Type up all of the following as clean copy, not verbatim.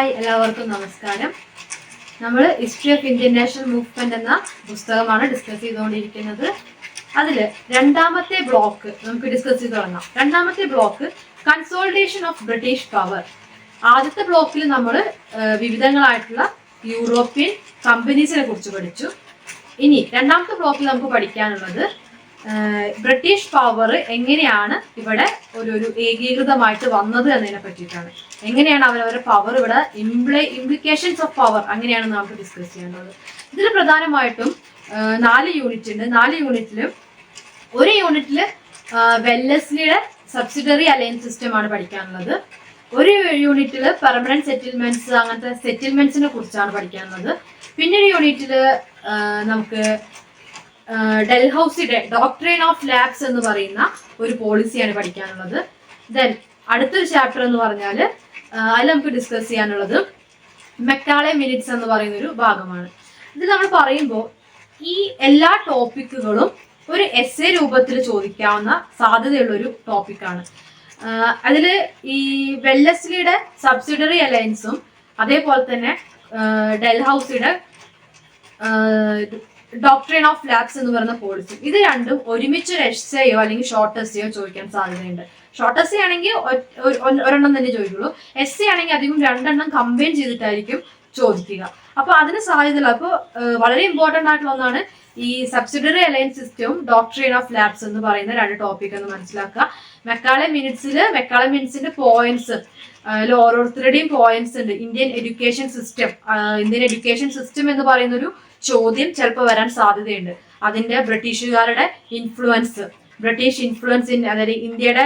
Hi, എല്ലാവർക്കും നമസ്കാരം. നമ്മൾ history of Indian national movement എന്ന പുസ്തകമാണ് ഡിസ്കസ് ചെയ്തുകൊണ്ടിരിക്കുന്നത്. അതിൽ രണ്ടാമത്തെ ബ്ലോക്ക് നമുക്ക് ഡിസ്കസ് ചെയ്ത് തുടങ്ങാം. രണ്ടാമത്തെ block consolidation of British power. ആദ്യത്തെ ബ്ലോക്കിൽ നമ്മൾ വിവിധങ്ങളായിട്ടുള്ള യൂറോപ്യൻ കമ്പനീസിനെ കുറിച്ച് പഠിച്ചു. ഇനി രണ്ടാമത്തെ ബ്ലോക്കിൽ നമുക്ക് പഠിക്കാനുള്ളത് ബ്രിട്ടീഷ് പവർ എങ്ങനെയാണ് ഇവിടെ ഒരു ഏകീകൃതമായിട്ട് വന്നത് എന്നതിനെ പറ്റിയിട്ടാണ്. എങ്ങനെയാണ് അവരവരുടെ പവർ ഇവിടെ ഇംപ്ലിക്കേഷൻസ് ഓഫ് പവർ അങ്ങനെയാണ് നമുക്ക് ഡിസ്കസ് ചെയ്യേണ്ടത്. ഇതിൽ പ്രധാനമായിട്ടും 4 യൂണിറ്റ് ഉണ്ട്. 4 യൂണിറ്റിലും ഒരു യൂണിറ്റിൽ വെല്ലസ്ലിയുടെ സബ്സിഡറി അലയൻസ് സിസ്റ്റം ആണ് പഠിക്കാനുള്ളത്. ഒരു യൂണിറ്റിൽ പെർമനന്റ് സെറ്റിൽമെന്റ്സ്, അങ്ങനത്തെ സെറ്റിൽമെന്റ്സിനെ കുറിച്ചാണ് പഠിക്കാനുള്ളത്. പിന്നെ ഒരു യൂണിറ്റിൽ നമുക്ക് ഡൽഹൌസിയുടെ ഡോക്ട്രിൻ ഓഫ് ലാബ്സ് എന്ന് പറയുന്ന ഒരു പോളിസിയാണ് പഠിക്കാനുള്ളത്. ദെൻ അടുത്തൊരു ചാപ്റ്റർ എന്ന് പറഞ്ഞാൽ അതിൽ നമുക്ക് ഡിസ്കസ് ചെയ്യാനുള്ളത് മെക്കാളെ മിനിറ്റ്സ് എന്ന് പറയുന്ന ഒരു ഭാഗമാണ്. ഇത് നമ്മൾ പറയുമ്പോൾ ഈ എല്ലാ ടോപ്പിക്കുകളും ഒരു എസ്സേ രൂപത്തിൽ ചോദിക്കാവുന്ന സാധ്യതയുള്ള ഒരു ടോപ്പിക്കാണ്. അതിൽ ഈ വെല്ലസ്ലിയുടെ സബ്സിഡറി അലയൻസും അതേപോലെ തന്നെ ഡൽഹൌസിയുടെ ഡോക്ട്രിൻ ഓഫ് ലാബ്സ് എന്ന് പറയുന്ന പോളിസി, ഇത് രണ്ടും ഒരുമിച്ച് ഒരു എസ്സേയോ അല്ലെങ്കിൽ ഷോർട്ട് എസ്സേയോ ചോദിക്കാൻ സാധ്യതയുണ്ട്. ഷോർട്ട് എസ്സേ ആണെങ്കിൽ ഒരെണ്ണം തന്നെ ചോദിക്കുള്ളൂ. എസ്സേ ആണെങ്കിൽ അധികം 2 എണ്ണം കമ്പൈൻ ചെയ്തിട്ടായിരിക്കും ചോദിക്കുക. അപ്പൊ അതിന് സാധ്യതയില്ല. അപ്പോൾ വളരെ ഇമ്പോർട്ടന്റ് ആയിട്ടുള്ള ഒന്നാണ് ഈ സബ്സിഡറി അലയൻസ് സിസ്റ്റവും ഡോക്ട്രിൻ ഓഫ് ലാബ്സ് എന്ന് പറയുന്ന 2 ടോപ്പിക് എന്ന് മനസ്സിലാക്കുക. മെക്കാളെ മിനിറ്റ്സിന്റെ പോയിന്റ്സ് ഓരോരുത്തരുടെയും പോയിന്റ്സ് ഉണ്ട്. ഇന്ത്യൻ എഡ്യൂക്കേഷൻ സിസ്റ്റം എന്ന് പറയുന്ന ഒരു ചോദ്യം ചിലപ്പോൾ വരാൻ സാധ്യതയുണ്ട്. അതിന്റെ ബ്രിട്ടീഷ് ഇൻഫ്ലുവൻസ് അതായത് ഇന്ത്യയുടെ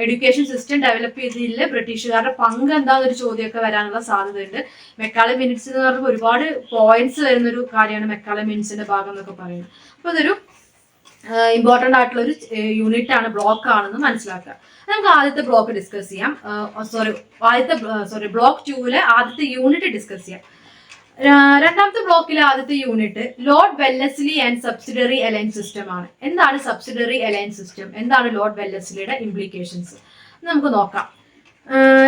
എഡ്യൂക്കേഷൻ സിസ്റ്റം ഡെവലപ്പ് ചെയ്തതിൽ ബ്രിട്ടീഷുകാരുടെ പങ്ക് എന്താണെന്നൊരു ചോദ്യമൊക്കെ വരാനുള്ള സാധ്യതയുണ്ട്. മെക്കാളെ മിനിറ്റ്സ് എന്ന് പറയുമ്പോൾ ഒരുപാട് പോയിന്റ്സ് വരുന്നൊരു കാര്യമാണ് മെക്കാളെ മിനിറ്റ്സിന്റെ ഭാഗം എന്നൊക്കെ പറയുന്നത്. അപ്പൊ അതൊരു ഇമ്പോർട്ടന്റ് ആയിട്ടുള്ള ഒരു യൂണിറ്റ് ആണ്, ബ്ലോക്ക് ആണെന്ന് മനസ്സിലാക്കുക. നമുക്ക് ആദ്യത്തെ ബ്ലോക്ക് ഡിസ്കസ് ചെയ്യാം. ബ്ലോക്ക് 2 ആദ്യത്തെ യൂണിറ്റ് ഡിസ്കസ് ചെയ്യാം. രണ്ടാമത്തെ ബ്ലോക്കിലെ ആദ്യത്തെ unit Lord Wellesley and subsidiary alliance system ആണ്. എന്താണ് സബ്സിഡറി അലയൻസ് സിസ്റ്റം, എന്താണ് ലോർഡ് വെല്ലസ്ലിയുടെ ഇംപ്ലിക്കേഷൻസ് നമുക്ക് നോക്കാം.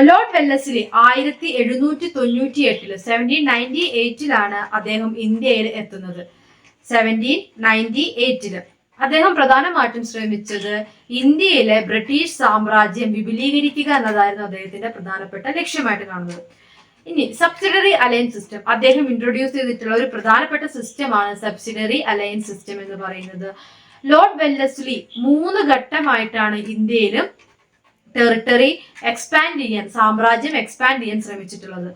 ലോർഡ് വെല്ലസ്ലി 1798 1798 അദ്ദേഹം ഇന്ത്യയിൽ എത്തുന്നത്. 1798 അദ്ദേഹം പ്രധാനമായിട്ടും ശ്രമിച്ചത് ഇന്ത്യയിലെ ബ്രിട്ടീഷ് സാമ്രാജ്യം വിപുലീകരിക്കുക എന്നതായിരുന്നു അദ്ദേഹത്തിന്റെ പ്രധാനപ്പെട്ട ലക്ഷ്യമായിട്ട് കാണുന്നത്. ഇനി സബ്സിഡറി അലയൻസ് സിസ്റ്റം അദ്ദേഹം ഇൻട്രൊഡ്യൂസ് ചെയ്തിട്ടുള്ള ഒരു പ്രധാനപ്പെട്ട സിസ്റ്റമാണ് സബ്സിഡറി അലയൻസ് സിസ്റ്റം എന്ന് പറയുന്നത്. ലോർഡ് വെല്ലസ്ലി 3 ഘട്ടമായിട്ടാണ് ഇന്ത്യയിലും ടെറിട്ടറി സാമ്രാജ്യം എക്സ്പാൻഡ് ചെയ്യാൻ ശ്രമിച്ചിട്ടുള്ളത്.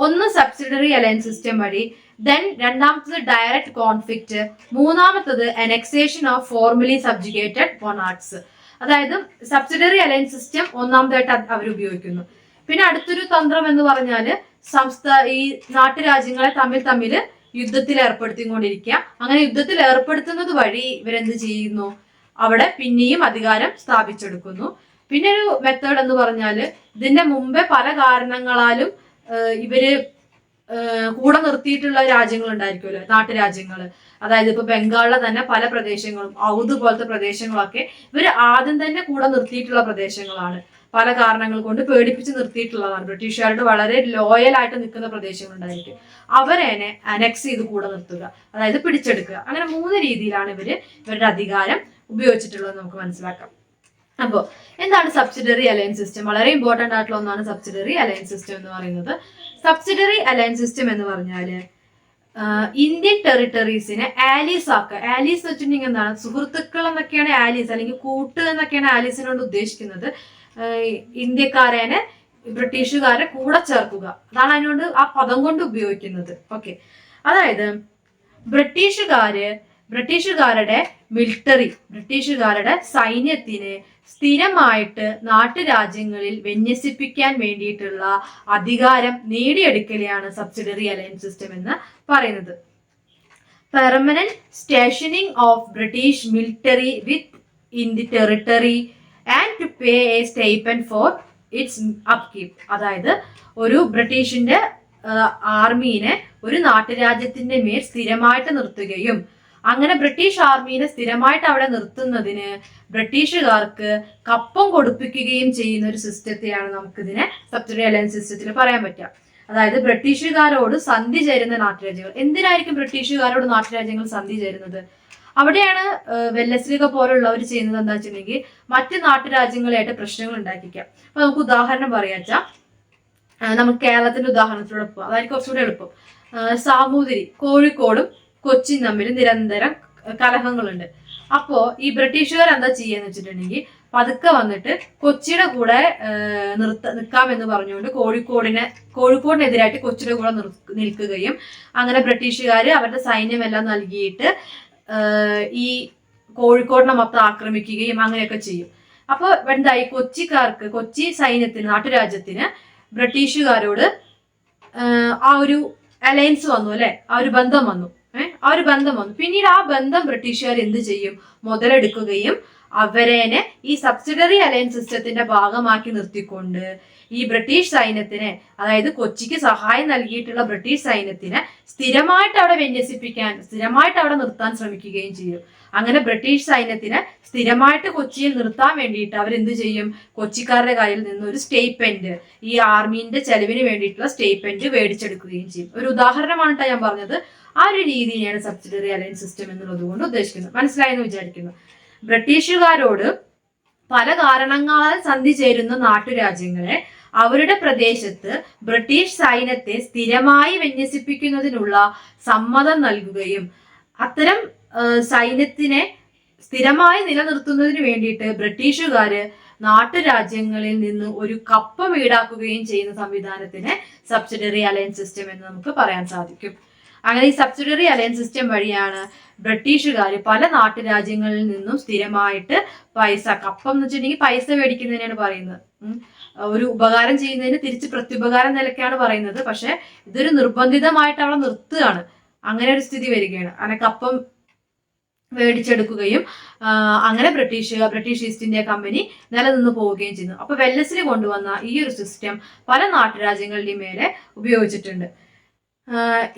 ഒന്ന് സബ്സിഡറി അലയൻസ് സിസ്റ്റം വഴി, ദെൻ രണ്ടാമത്തത് ഡയറക്റ്റ് കോൺഫ്ലിക്റ്റ്, മൂന്നാമത്തത് അനക്സേഷൻ ഓഫ് ഫോർമലി സബ്ജുഗേറ്റഡ് മൊണാർക്സ്. അതായത് സബ്സിഡറി അലയൻസ് സിസ്റ്റം ഒന്നാമതായിട്ട് അവർ ഉപയോഗിക്കുന്നു. പിന്നെ അടുത്തൊരു തന്ത്രം എന്ന് പറഞ്ഞാല് ഈ നാട്ടുരാജ്യങ്ങളെ തമ്മിൽ യുദ്ധത്തിൽ ഏർപ്പെടുത്തിക്കൊണ്ടിരിക്കുക. അങ്ങനെ യുദ്ധത്തിൽ ഏർപ്പെടുത്തുന്നത് വഴി ഇവരെന്ത് ചെയ്യുന്നു, അവിടെ പിന്നെയും അധികാരം സ്ഥാപിച്ചെടുക്കുന്നു. പിന്നെ ഒരു മെത്തേഡ് എന്ന് പറഞ്ഞാല് ഇതിന്റെ മുമ്പേ പല കാരണങ്ങളാലും ഇവര് കൂടെ നിർത്തിയിട്ടുള്ള രാജ്യങ്ങൾ ഉണ്ടായിരിക്കുമല്ലോ, നാട്ടുരാജ്യങ്ങള്. അതായത് ഇപ്പൊ ബംഗാളിലെ തന്നെ പല പ്രദേശങ്ങളും, ഔദ് പോലത്തെ പ്രദേശങ്ങളൊക്കെ ഇവര് ആദ്യം തന്നെ കൂടെ നിർത്തിയിട്ടുള്ള പ്രദേശങ്ങളാണ്. പല കാരണങ്ങൾ കൊണ്ട് പേടിപ്പിച്ച് നിർത്തിയിട്ടുള്ളതാണ്. ബ്രിട്ടീഷുകാരോട് വളരെ ലോയൽ ആയിട്ട് നിൽക്കുന്ന പ്രദേശങ്ങളുണ്ടായിരിക്കും. അവരെ അനക്സ് ചെയ്ത് കൂടെ നിർത്തുക, അതായത് പിടിച്ചെടുക്കുക. അങ്ങനെ 3 രീതിയിലാണ് ഇവരുടെ അധികാരം ഉപയോഗിച്ചിട്ടുള്ളത് നമുക്ക് മനസ്സിലാക്കാം. അപ്പോൾ എന്താണ് സബ്സിഡറി അലയൻസ് സിസ്റ്റം? വളരെ ഇമ്പോർട്ടന്റ് ആയിട്ടുള്ള ഒന്നാണ് സബ്സിഡറി അലയൻസ് സിസ്റ്റം എന്ന് പറയുന്നത്. സബ്സിഡറി അലയൻസ് സിസ്റ്റം എന്ന് പറഞ്ഞാല് ഇന്ത്യൻ ടെറിട്ടറീസിനെ ആലീസ് ആക്കുക. ആലീസ് വെച്ചിട്ടുണ്ടെങ്കിൽ എന്താണ്, സുഹൃത്തുക്കൾ എന്നൊക്കെയാണ് ആലീസ്, അല്ലെങ്കിൽ കൂട്ട് എന്നൊക്കെയാണ് ആലീസിനോട് ഉദ്ദേശിക്കുന്നത്. ഇന്ത്യക്കാരെ ബ്രിട്ടീഷുകാരെ കൂടെ ചേർക്കുക, അതാണ് അതിനോട് ആ പദം കൊണ്ട് ഉപയോഗിക്കുന്നത്. ഓക്കെ, അതായത് ബ്രിട്ടീഷുകാരുടെ ബ്രിട്ടീഷുകാരുടെ സൈന്യത്തിന് സ്ഥിരമായിട്ട് നാട്ടുരാജ്യങ്ങളിൽ വിന്യസിപ്പിക്കാൻ വേണ്ടിയിട്ടുള്ള അധികാരം നേടിയെടുക്കലെയാണ് സബ്സിഡറി അലയൻസ് സിസ്റ്റം എന്ന് പറയുന്നത്. Permanent stationing of British military in the territory and to pay a stipend for its upkeep. അതായത് ഒരു ബ്രിട്ടീഷിന്റെ ആർമീനെ ഒരു നാട്ടുരാജ്യത്തിന്റെ മേൽ സ്ഥിരമായിട്ട് നിർത്തുകയും അങ്ങനെ ബ്രിട്ടീഷ് ആർമീനെ സ്ഥിരമായിട്ട് അവിടെ നിർത്തുന്നതിന് ബ്രിട്ടീഷുകാർക്ക് കപ്പം കൊടുപ്പിക്കുകയും ചെയ്യുന്ന ഒരു സിസ്റ്റത്തെയാണ് നമുക്കിതിനെ സബ്സിഡറി അലയൻസ് സിസ്റ്റത്തിൽ പറയാൻ പറ്റുക. അതായത് ബ്രിട്ടീഷുകാരോട് സന്ധി ചേരുന്ന നാട്ടുരാജ്യങ്ങൾ. എന്തിനായിരിക്കും ബ്രിട്ടീഷുകാരോട് നാട്ടുരാജ്യങ്ങൾ സന്ധി ചേരുന്നത്? അവിടെയാണ് വെല്ലസ്ലിക പോലുള്ളവർ ചെയ്യുന്നത് എന്താ വെച്ചിട്ടുണ്ടെങ്കിൽ മറ്റ് നാട്ടുരാജ്യങ്ങളായിട്ട് പ്രശ്നങ്ങൾ ഉണ്ടാക്കിക്കാം. അപ്പൊ നമുക്ക് ഉദാഹരണം പറയാച്ചാ, നമുക്ക് കേരളത്തിന്റെ ഉദാഹരണത്തിലൂടെ പോകാം, അതായത് കുറച്ചുകൂടെ എളുപ്പം. സാമൂതിരി, കോഴിക്കോടും കൊച്ചിയും തമ്മിൽ നിരന്തരം കലഹങ്ങളുണ്ട്. അപ്പോ ഈ ബ്രിട്ടീഷുകാർ എന്താ ചെയ്യാന്ന് വെച്ചിട്ടുണ്ടെങ്കിൽ പതുക്കെ വന്നിട്ട് കൊച്ചിയുടെ കൂടെ നിൽക്കാമെന്ന് പറഞ്ഞുകൊണ്ട് കോഴിക്കോടിനെതിരായിട്ട് കൊച്ചിയുടെ കൂടെ നിൽക്കുകയും അങ്ങനെ ബ്രിട്ടീഷുകാര് അവരുടെ സൈന്യമെല്ലാം നൽകിയിട്ട് ഈ കോഴിക്കോടിനെ മൊത്തം ആക്രമിക്കുകയും അങ്ങനെയൊക്കെ ചെയ്യും. അപ്പൊ എന്തായി, കൊച്ചി സൈന്യത്തിന്, നാട്ടുരാജ്യത്തിന് ബ്രിട്ടീഷുകാരോട് ആ ഒരു അലയൻസ് വന്നു അല്ലെ, ആ ഒരു ബന്ധം വന്നു. പിന്നീട് ആ ബന്ധം ബ്രിട്ടീഷുകാർ എന്ത് ചെയ്യും, മുതലെടുക്കുകയും അവരേനെ ഈ സബ്സിഡറി അലയൻസ് സിസ്റ്റത്തിന്റെ ഭാഗമാക്കി നിർത്തിക്കൊണ്ട് ഈ ബ്രിട്ടീഷ് സൈന്യത്തിന്, അതായത് കൊച്ചിക്ക് സഹായം നൽകിയിട്ടുള്ള ബ്രിട്ടീഷ് സൈന്യത്തിന് സ്ഥിരമായിട്ട് അവിടെ വിന്യസിപ്പിക്കാൻ, സ്ഥിരമായിട്ട് അവിടെ നിർത്താൻ ശ്രമിക്കുകയും ചെയ്യും. അങ്ങനെ ബ്രിട്ടീഷ് സൈന്യത്തിന് സ്ഥിരമായിട്ട് കൊച്ചിയിൽ നിർത്താൻ വേണ്ടിയിട്ട് അവരെന്ത് ചെയ്യും, കൊച്ചിക്കാരുടെ കയ്യിൽ നിന്ന് ഒരു സ്റ്റേറ്റ്മെന്റ്, ഈ ആർമീന്റെ ചെലവിന് വേണ്ടിയിട്ടുള്ള സ്റ്റേറ്റ്മെന്റ് മേടിച്ചെടുക്കുകയും ചെയ്യും. ഒരു ഉദാഹരണമാണ് ഞാൻ പറഞ്ഞത്. ആ ഒരു രീതിയാണ് സബ്സിഡറി അലയൻസ് സിസ്റ്റം എന്നുള്ളത് കൊണ്ട് ഉദ്ദേശിക്കുന്നത്. മനസ്സിലായെന്ന് വിചാരിക്കുന്നു. ബ്രിട്ടീഷുകാരോട് പല കാരണങ്ങളാൽ സന്ധി ചേരുന്ന നാട്ടുരാജ്യങ്ങളെ അവരുടെ പ്രദേശത്ത് ബ്രിട്ടീഷ് സൈന്യത്തെ സ്ഥിരമായി വിന്യസിപ്പിക്കുന്നതിനുള്ള സമ്മതം നൽകുകയും അത്തരം സൈന്യത്തിനെ സ്ഥിരമായി നിലനിർത്തുന്നതിന് വേണ്ടിയിട്ട് ബ്രിട്ടീഷുകാര് നാട്ടുരാജ്യങ്ങളിൽ നിന്ന് ഒരു കപ്പം ഈടാക്കുകയും ചെയ്യുന്ന സംവിധാനത്തിന് സബ്സിഡറി അലയൻസ് സിസ്റ്റം എന്ന് നമുക്ക് പറയാൻ സാധിക്കും. അങ്ങനെ ഈ സബ്സിഡറി അലയൻസ് സിസ്റ്റം വഴിയാണ് ബ്രിട്ടീഷുകാർ പല നാട്ടുരാജ്യങ്ങളിൽ നിന്നും സ്ഥിരമായിട്ട് കപ്പം എന്ന് വെച്ചിട്ടുണ്ടെങ്കിൽ പൈസ മേടിക്കുന്നതിനാണ് പറയുന്നത്. ഒരു ഉപകാരം ചെയ്യുന്നതിന് തിരിച്ച് പ്രത്യുപകാരം നിലയ്ക്കാണ് പറയുന്നത്. പക്ഷെ ഇതൊരു നിർബന്ധിതമായിട്ട് അവിടെ നിർത്തുകയാണ്. അങ്ങനെ ഒരു സ്ഥിതി വരികയാണ്. അങ്ങനെ കപ്പം മേടിച്ചെടുക്കുകയും അങ്ങനെ ബ്രിട്ടീഷ് ഈസ്റ്റ് ഇന്ത്യ കമ്പനി നിലനിന്ന് പോവുകയും ചെയ്യുന്നു. അപ്പൊ വെല്ലസ്ലി കൊണ്ടുവന്ന ഈ ഒരു സിസ്റ്റം പല നാട്ടുരാജ്യങ്ങളുടെയും മേലെ ഉപയോഗിച്ചിട്ടുണ്ട്.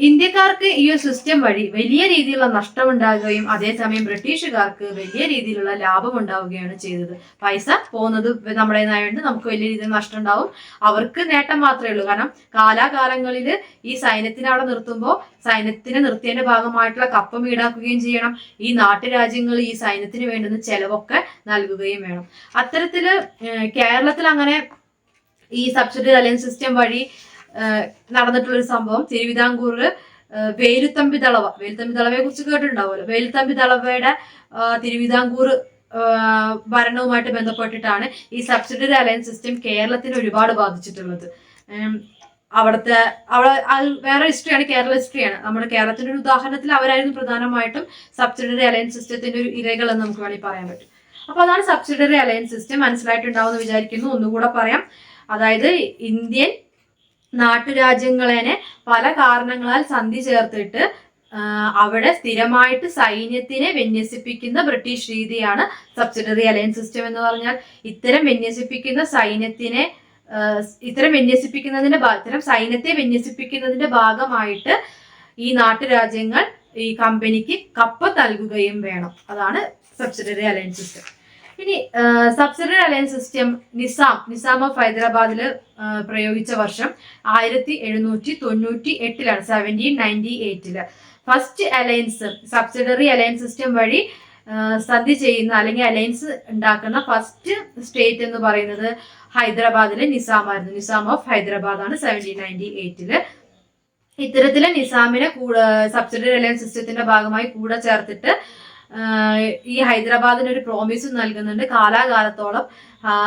ഇന്ത്യക്കാർക്ക് ഈ ഒരു സിസ്റ്റം വഴി വലിയ രീതിയിലുള്ള നഷ്ടം ഉണ്ടാകുകയും അതേസമയം ബ്രിട്ടീഷുകാർക്ക് വലിയ രീതിയിലുള്ള ലാഭം ഉണ്ടാവുകയാണ് ചെയ്തത്. പൈസ പോകുന്നത് നമ്മുടെ ആയതുകൊണ്ട് നമുക്ക് വലിയ രീതിയിൽ നഷ്ടം ഉണ്ടാവും, അവർക്ക് നേട്ടം മാത്രമേ ഉള്ളൂ. കാരണം കാലാകാലങ്ങളിൽ ഈ സൈന്യത്തിനെ അവിടെ നിർത്തുമ്പോൾ സൈന്യത്തിനെ നിർത്തിയതിന്റെ ഭാഗമായിട്ടുള്ള കപ്പം ഈടാക്കുകയും ചെയ്യണം. ഈ നാട്ടുരാജ്യങ്ങൾ ഈ സൈന്യത്തിന് വേണ്ടുന്ന ചെലവൊക്കെ നൽകുകയും വേണം. അത്തരത്തില് കേരളത്തിൽ അങ്ങനെ ഈ സബ്സിഡറി അലയൻസ് സിസ്റ്റം വഴി നടന്നിട്ടുള്ളൊരു സംഭവം, തിരുവിതാംകൂർ വേലുത്തമ്പി ദളവയെ കുറിച്ച് കേട്ടിട്ടുണ്ടാവുമല്ലോ. വേലുത്തമ്പി ദളവയുടെ തിരുവിതാംകൂർ ഭരണവുമായിട്ട് ബന്ധപ്പെട്ടിട്ടാണ് ഈ സബ്സിഡറി അലയൻസ് സിസ്റ്റം കേരളത്തിന് ഒരുപാട് ബാധിച്ചിട്ടുള്ളത്. അവിടെ വേറെ ഹിസ്റ്ററിയാണ്, കേരള ഹിസ്റ്ററിയാണ്. നമ്മുടെ കേരളത്തിന്റെ ഒരു ഉദാഹരണത്തിൽ അവരായിരുന്നു പ്രധാനമായിട്ടും സബ്സിഡറി അലയൻസ് സിസ്റ്റത്തിന്റെ ഒരു ഇരകൾ എന്ന് നമുക്ക് വേണമെങ്കിൽ പറയാൻ പറ്റും. അപ്പൊ അതാണ് സബ്സിഡറി അലയൻസ് സിസ്റ്റം. മനസ്സിലായിട്ടുണ്ടാവും എന്ന് വിചാരിക്കുന്നു. ഒന്നുകൂടെ പറയാം. അതായത് ഇന്ത്യൻ നാട്ടുരാജ്യങ്ങളെ പല കാരണങ്ങളാൽ സന്ധി ചേർത്തിട്ട് അവിടെ സ്ഥിരമായിട്ട് സൈന്യത്തിനെ വിന്യസിപ്പിക്കുന്ന ബ്രിട്ടീഷ് രീതിയാണ് സബ്സിഡറി അലയൻസ് സിസ്റ്റം എന്ന് പറഞ്ഞാൽ. ഇത്തരം സൈന്യത്തെ വിന്യസിപ്പിക്കുന്നതിന്റെ ഭാഗമായിട്ട് ഈ നാട്ടുരാജ്യങ്ങൾ ഈ കമ്പനിക്ക് കപ്പം നൽകുകയും വേണം. അതാണ് സബ്സിഡറി അലയൻസ് സിസ്റ്റം. ഇനി subsidiary alliance system Nizam of ഹൈദരാബാദിൽ പ്രയോഗിച്ച വർഷം 1798 1798 first alliance subsidiary alliance system വഴി സന്ധി ചെയ്യുന്ന അല്ലെങ്കിൽ അലയൻസ് ഉണ്ടാക്കുന്ന ഫസ്റ്റ് സ്റ്റേറ്റ് എന്ന് പറയുന്നത് ഹൈദരാബാദിലെ നിസാമായിരുന്നു. നിസാം ഓഫ് ഹൈദരാബാദ് ആണ് 1798. ഇത്തരത്തില് നിസാമിനെ സബ്സിഡറി അലയൻസ് സിസ്റ്റത്തിന്റെ ഭാഗമായി കൂടെ ചേർത്തിട്ട് ഈ ഹൈദരാബാദിന് ഒരു പ്രോമിസ് നൽകുന്നുണ്ട്. കാലാകാലത്തോളം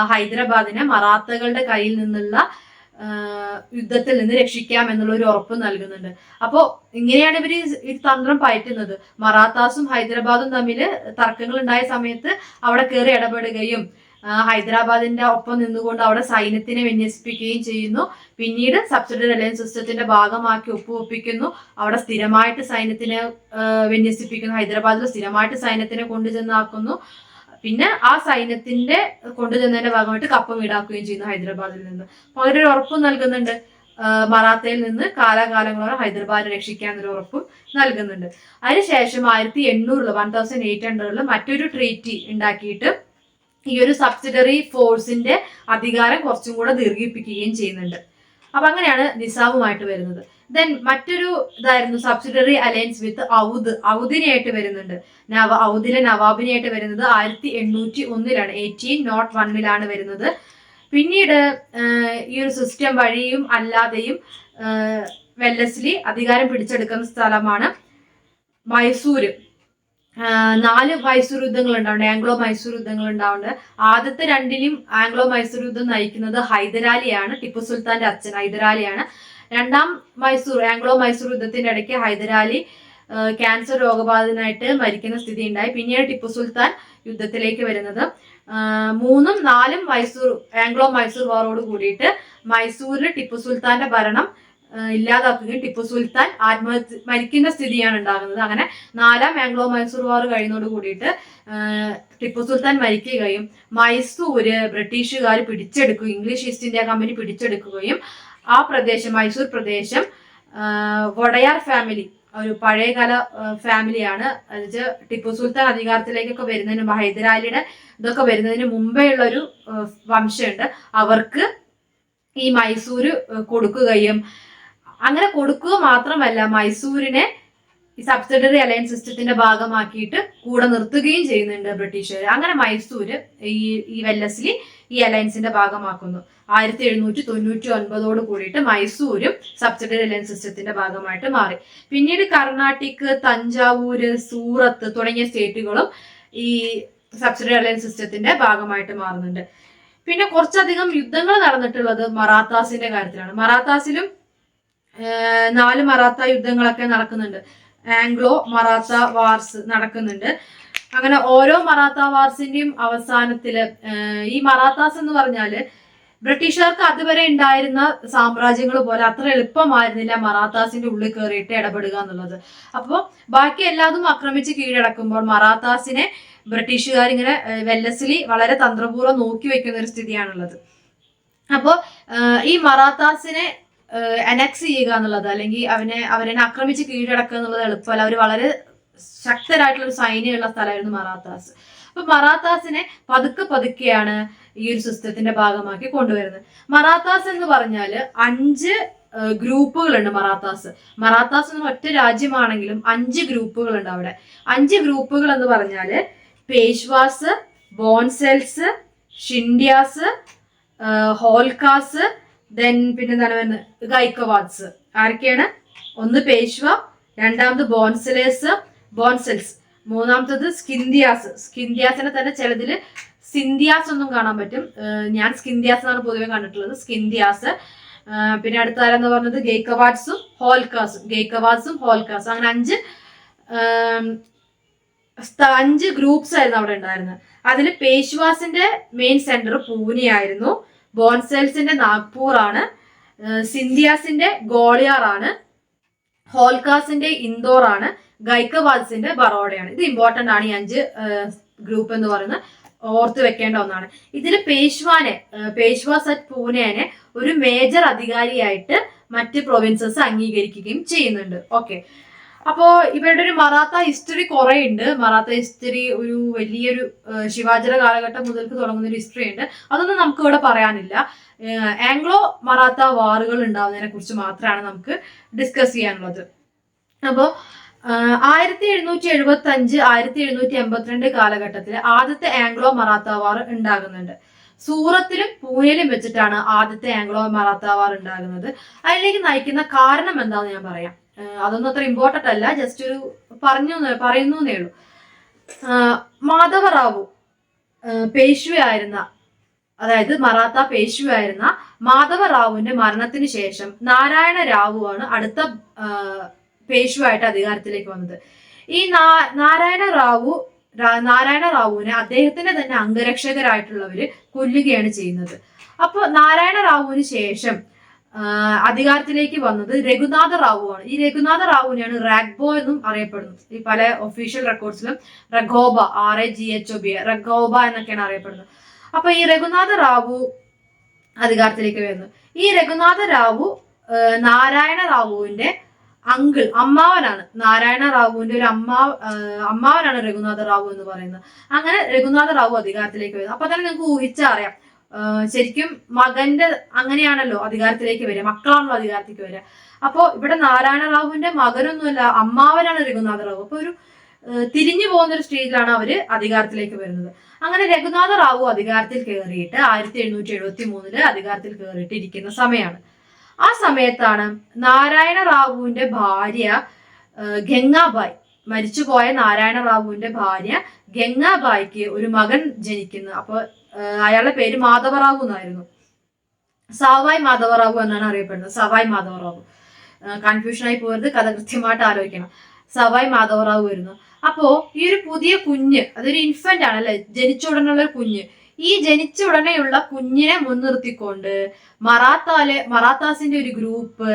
ഹൈദരാബാദിനെ മറാത്തകളുടെ കയ്യിൽ നിന്നുള്ള യുദ്ധത്തിൽ നിന്ന് രക്ഷിക്കാം എന്നുള്ള ഒരു ഉറപ്പ് നൽകുന്നുണ്ട്. അപ്പോ ഇങ്ങനെയാണ് ഇവർ ഈ തന്ത്രം പയറ്റുന്നത്. മറാത്താസും ഹൈദരാബാദും തമ്മിൽ തർക്കങ്ങൾ ഉണ്ടായ സമയത്ത് അവിടെ കയറി ഇടപെടുകയും ഹൈദരാബാദിന്റെ ഒപ്പം നിന്നുകൊണ്ട് അവിടെ സൈന്യത്തിനെ വിന്യസിപ്പിക്കുകയും ചെയ്യുന്നു. പിന്നീട് സബ്സിഡറി അലയൻസ് സിസ്റ്റത്തിന്റെ ഭാഗമാക്കി ഒപ്പുവെപ്പിക്കുന്നു. അവിടെ സ്ഥിരമായിട്ട് സൈന്യത്തിനെ വിന്യസിപ്പിക്കുന്നു. ഹൈദരാബാദിൽ സ്ഥിരമായിട്ട് സൈന്യത്തിനെ കൊണ്ടുചെന്നാക്കുന്നു. പിന്നെ ആ സൈന്യത്തിന്റെ കൊണ്ടുചെന്നതിന്റെ ഭാഗമായിട്ട് കപ്പം ഈടാക്കുകയും ചെയ്യുന്നു ഹൈദരാബാദിൽ നിന്ന്. അപ്പൊ അവരൊരു ഉറപ്പും നൽകുന്നുണ്ട്. മറാത്തയിൽ നിന്ന് കാലാകാലങ്ങളോളം ഹൈദരാബാദിനെ രക്ഷിക്കാന്നൊരു ഉറപ്പും നൽകുന്നുണ്ട്. അതിനുശേഷം 1800 മറ്റൊരു ട്രീറ്റി ഉണ്ടാക്കിയിട്ട് ഈ ഒരു സബ്സിഡറി ഫോഴ്സിന്റെ അധികാരം കുറച്ചും കൂടെ ദീർഘിപ്പിക്കുകയും ചെയ്യുന്നുണ്ട്. അപ്പൊ അങ്ങനെയാണ് നിസാമുമായിട്ട് വരുന്നത്. ദെൻ മറ്റൊരു ഇതായിരുന്നു സബ്സിഡറി അലയൻസ് വിത്ത് ഔദിനായിട്ട് വരുന്നുണ്ട്. ഔദിലെ നവാബിനായിട്ട് വരുന്നത് 1801 1801 വരുന്നത്. പിന്നീട് ഈ ഒരു സിസ്റ്റം വഴിയും അല്ലാതെയും വെല്ലസ്ലി അധികാരം പിടിച്ചെടുക്കുന്ന സ്ഥലമാണ് മൈസൂര്. 4 മൈസൂർ യുദ്ധങ്ങൾ ഉണ്ടാവുന്നുണ്ട്, ആംഗ്ലോ മൈസൂർ യുദ്ധങ്ങൾ ഉണ്ടാവുന്നുണ്ട്. ആദ്യത്തെ 2ലും ആംഗ്ലോ മൈസൂർ യുദ്ധം നയിക്കുന്നത് ഹൈദരാലിയാണ്, ടിപ്പു സുൽത്താന്റെ അച്ഛൻ ഹൈദരാലിയാണ്. രണ്ടാം ആംഗ്ലോ മൈസൂർ യുദ്ധത്തിന്റെ ഇടയ്ക്ക് ഹൈദരാലി ക്യാൻസർ രോഗബാധിതനായിട്ട് മരിക്കുന്ന സ്ഥിതി ഉണ്ടായി. പിന്നീട് ടിപ്പു സുൽത്താൻ യുദ്ധത്തിലേക്ക് വരുന്നത്. 3ഉം 4ഉം ആംഗ്ലോ മൈസൂർ വാറോട് കൂടിയിട്ട് മൈസൂരിൽ ടിപ്പു സുൽത്താന്റെ ഭരണം ഇല്ലാതാക്കുകയും ടിപ്പു സുൽത്താൻ മരിക്കുന്ന സ്ഥിതിയാണ് ഉണ്ടാകുന്നത്. അങ്ങനെ 4ാം ആംഗ്ലോ മൈസൂർ വാർ കഴിയുന്നതോട് കൂടിയിട്ട് ടിപ്പു സുൽത്താൻ മരിക്കുകയും മൈസൂര് ബ്രിട്ടീഷുകാർ പിടിച്ചെടുക്കുകയും ഇംഗ്ലീഷ് ഈസ്റ്റ് ഇന്ത്യ കമ്പനി പിടിച്ചെടുക്കുകയും ആ പ്രദേശം മൈസൂർ പ്രദേശം വൊഡയാർ ഫാമിലി, ഒരു പഴയകാല ഫാമിലിയാണ്. അതായത് ടിപ്പു സുൽത്താൻ അധികാരത്തിലേക്കൊക്കെ വരുന്നതിന് ഹൈദരാലിയുടെ ഇതൊക്കെ വരുന്നതിന് മുമ്പേ ഉള്ള ഒരു വംശമുണ്ട്. അവർക്ക് ഈ മൈസൂര് കൊടുക്കുകയും അങ്ങനെ കൊടുക്കുക മാത്രമല്ല മൈസൂരിനെ ഈ സബ്സിഡറി അലയൻസ് സിസ്റ്റത്തിന്റെ ഭാഗമാക്കിയിട്ട് കൂടെ നിർത്തുകയും ചെയ്യുന്നുണ്ട് ബ്രിട്ടീഷുകാർ. അങ്ങനെ മൈസൂര് ഈ വെല്ലസ്ലി ഈ അലയൻസിന്റെ ഭാഗമാക്കുന്നു. 1799 കൂടിയിട്ട് മൈസൂരും സബ്സിഡറി അലയൻസ് സിസ്റ്റത്തിന്റെ ഭാഗമായിട്ട് മാറി. പിന്നീട് കർണാട്ടിക്, തഞ്ചാവൂര്, സൂറത്ത് തുടങ്ങിയ സ്റ്റേറ്റുകളും ഈ സബ്സിഡറി അലയൻസ് സിസ്റ്റത്തിന്റെ ഭാഗമായിട്ട് മാറുന്നുണ്ട്. പിന്നെ കുറച്ചധികം യുദ്ധങ്ങൾ നടന്നിട്ടുള്ളത് മറാത്താസിന്റെ കാര്യത്തിലാണ്. മറാത്താസിലും 4 മറാത്ത യുദ്ധങ്ങളൊക്കെ നടക്കുന്നുണ്ട്. ആംഗ്ലോ മറാത്ത വാർസ് നടക്കുന്നുണ്ട്. അങ്ങനെ ഓരോ മറാത്ത വാർസിന്റെയും അവസാനത്തില് ഈ മറാത്താസ് എന്ന് പറഞ്ഞാല് ബ്രിട്ടീഷുകാർക്ക് അതുവരെ ഉണ്ടായിരുന്ന സാമ്രാജ്യങ്ങൾ പോലെ അത്ര എളുപ്പമായിരുന്നില്ല മറാത്താസിന്റെ ഉള്ളിൽ കയറിയിട്ട് ഇടപെടുക എന്നുള്ളത്. അപ്പോൾ ബാക്കി എല്ലാതും ആക്രമിച്ച് കീഴടക്കുമ്പോൾ മറാത്താസിനെ ബ്രിട്ടീഷുകാർ ഇങ്ങനെ വെല്ലസ്ലി വളരെ തന്ത്രപൂർവ്വം നോക്കി വെക്കുന്ന ഒരു സ്ഥിതിയാണുള്ളത്. അപ്പോൾ ഈ മറാത്താസിനെ അനക്സ് ചെയ്യുക എന്നുള്ളത് അല്ലെങ്കിൽ അവരെ ആക്രമിച്ച് കീഴടക്കുക എന്നുള്ളത് എളുപ്പമല്ല. അവർ വളരെ ശക്തരായിട്ടുള്ള ഒരു സൈന്യമുള്ള സ്ഥലമായിരുന്നു മറാത്താസ്. അപ്പൊ മറാത്താസിനെ പതുക്കെയാണ് ഈ ഒരു സിസ്റ്റത്തിന്റെ ഭാഗമാക്കി കൊണ്ടുവരുന്നത്. മറാത്താസ് എന്ന് പറഞ്ഞാല് 5 ഗ്രൂപ്പുകളുണ്ട്. മറാത്താസ് എന്ന് ഒറ്റ രാജ്യമാണെങ്കിലും 5 ഗ്രൂപ്പുകളുണ്ട് അവിടെ. 5 ഗ്രൂപ്പുകൾ എന്ന് പറഞ്ഞാല് പേഷ്വാസ്, ബോൺസെൽസ്, ഷിൻഡ്യാസ്, ഹോൾക്കാസ്, ദെൻ പിന്നെന്താണ് വരുന്നത് ഗൈക്കവാദ്സ്. ആരൊക്കെയാണ്? ഒന്ന് പേഷ്വ, രണ്ടാമത് ബോൺസെൽസ്, മൂന്നാമത്തത് സ്കിന്ധ്യാസിനെ തന്നെ ചിലതില് സിന്ധ്യാസ് ഒന്നും കാണാൻ പറ്റും. ഞാൻ സ്കിന്ധ്യാസ് എന്നാണ് പൊതുവെ കണ്ടിട്ടുള്ളത്, സ്കിന്ധ്യാസ്. പിന്നെ അടുത്ത ആരെന്ന് പറഞ്ഞത് ഗെയ്ക്കവാദ്സും ഹോൾക്കാസും. അങ്ങനെ 5 ഗ്രൂപ്പ്സ് ആയിരുന്നു അവിടെ ഉണ്ടായിരുന്നത്. അതിൽ പേഷ്വാസിന്റെ മെയിൻ സെന്റർ പൂനെ ആയിരുന്നു, ബോൺസെൽസിന്റെ നാഗ്പൂർ ആണ്, സിന്ധ്യാസിന്റെ ഗോളിയാർ ആണ്, ഹോൾക്കാസിന്റെ ഇൻഡോർ ആണ്, ഗൈക്കവാദ്സിന്റെ ബറോഡയാണ്. ഇത് ഇമ്പോർട്ടന്റ് ആണ്. ഈ 5 ഗ്രൂപ്പ് എന്ന് പറയുന്നത് ഓർത്ത് വെക്കേണ്ട ഒന്നാണ്. ഇതിൽ പേഷ്വാസ് അറ്റ് പൂനെനെ ഒരു മേജർ അധികാരിയായിട്ട് മറ്റ് പ്രൊവിൻസസ് അംഗീകരിക്കുകയും ചെയ്യുന്നുണ്ട്. ഓക്കെ, അപ്പോ ഇവരുടെ ഒരു മറാത്ത ഹിസ്റ്ററി കുറെ ഉണ്ട്. മറാത്ത ഹിസ്റ്ററി ഒരു വലിയൊരു ശിവാജിയുടെ കാലഘട്ടം മുതൽക്ക് തുടങ്ങുന്ന ഒരു ഹിസ്റ്ററി ഉണ്ട്. അതൊന്നും നമുക്ക് ഇവിടെ പറയാനില്ല. ആംഗ്ലോ മറാത്ത വാറുകൾ ഉണ്ടാവുന്നതിനെ കുറിച്ച് മാത്രമാണ് നമുക്ക് ഡിസ്കസ് ചെയ്യാനുള്ളത്. അപ്പോൾ 1775 1782 കാലഘട്ടത്തിൽ ആദ്യത്തെ ആംഗ്ലോ മറാത്ത വാർ ഉണ്ടാകുന്നുണ്ട്. സൂറത്തിലും പൂനെയിലും വെച്ചിട്ടാണ് ആദ്യത്തെ ആംഗ്ലോ മറാത്ത വാർ ഉണ്ടാകുന്നത്. അതിലേക്ക് നയിക്കുന്ന കാരണം എന്താണെന്ന് ഞാൻ പറയാം. അതൊന്നും അത്ര ഇമ്പോർട്ടന്റ് അല്ല, ജസ്റ്റ് ഒരു പറയുന്നേ ഉള്ളൂ. മാധവറാവു പേഷ്വയായിരുന്ന, അതായത് മറാത്ത പേഷ്വയായിരുന്ന മാധവറാവുവിന്റെ മരണത്തിന് ശേഷം നാരായണ റാവുവാണ് അടുത്ത പേഷ്വയായിട്ട് അധികാരത്തിലേക്ക് വന്നത്. ഈ നാരായണ റാവുവിനെ അദ്ദേഹത്തിന്റെ തന്നെ അംഗരക്ഷകരായിട്ടുള്ളവര് കൊല്ലുകയാണ് ചെയ്യുന്നത്. അപ്പൊ നാരായണ റാവുവിന് ശേഷം അധികാരത്തിലേക്ക് വന്നത് രഘുനാഥ റാവു ആണ്. ഈ രഘുനാഥ റാവുവിനെയാണ് റാഗ്ബോ എന്നും അറിയപ്പെടുന്നത്. ഈ പല ഒഫീഷ്യൽ റെക്കോർഡ്സിലും റഗോബ, RAGHOB, റഗോബ എന്നൊക്കെയാണ് അറിയപ്പെടുന്നത്. അപ്പൊ ഈ രഘുനാഥ റാവു അധികാരത്തിലേക്ക് വരുന്നു. ഈ രഘുനാഥ റാവു നാരായണ റാവുവിന്റെ അമ്മാവനാണ്. നാരായണ റാവുവിന്റെ ഒരു അമ്മാവനാണ് രഘുനാഥ റാവു എന്ന് പറയുന്നത്. അങ്ങനെ രഘുനാഥ റാവു അധികാരത്തിലേക്ക് വരുന്നത്. അപ്പൊ തന്നെ നിങ്ങൾക്ക് ഊഹിച്ചറിയാം, ശരിക്കും മകന്റെ അങ്ങനെയാണല്ലോ അധികാരത്തിലേക്ക് വരിക, മക്കളാണല്ലോ അധികാരത്തിലേക്ക് വരിക. അപ്പോ ഇവിടെ നാരായണ റാവുവിന്റെ മകനൊന്നുമല്ല, അമ്മാവനാണ് രഘുനാഥ റാവു. അപ്പൊ ഒരു തിരിഞ്ഞു പോകുന്ന ഒരു സ്റ്റേജിലാണ് അവര് അധികാരത്തിലേക്ക് വരുന്നത്. അങ്ങനെ രഘുനാഥ റാവു അധികാരത്തിൽ കയറിയിട്ട് 1773 അധികാരത്തിൽ കയറിയിട്ട് ഇരിക്കുന്ന സമയമാണ്. ആ സമയത്താണ് നാരായണ റാവുവിന്റെ ഭാര്യ ഗംഗാബായി, മരിച്ചുപോയ നാരായണ റാവുവിന്റെ ഭാര്യ ഗംഗാബായിക്ക് ഒരു മകൻ ജനിക്കുന്നു. അപ്പൊ അയാളുടെ പേര് മാധവറാവു എന്നായിരുന്നു. സവായ് മാധവറാവു എന്നാണ് അറിയപ്പെടുന്നത്. സവായ് മാധവറാവു, കൺഫ്യൂഷനായി പോകരുത്, കഥ കൃത്യമായിട്ട് ആലോചിക്കണം. സവായ് മാധവറാവു വരുന്നു. അപ്പോ ഈ ഒരു പുതിയ കുഞ്ഞ്, അതൊരു ഇൻഫന്റ് ആണ് അല്ലെ, ജനിച്ച ഉടനെയുള്ള കുഞ്ഞ്. ഈ ജനിച്ച ഉടനെയുള്ള കുഞ്ഞിനെ മുൻനിർത്തിക്കൊണ്ട് മറാത്താസിന്റെ ഒരു ഗ്രൂപ്പ്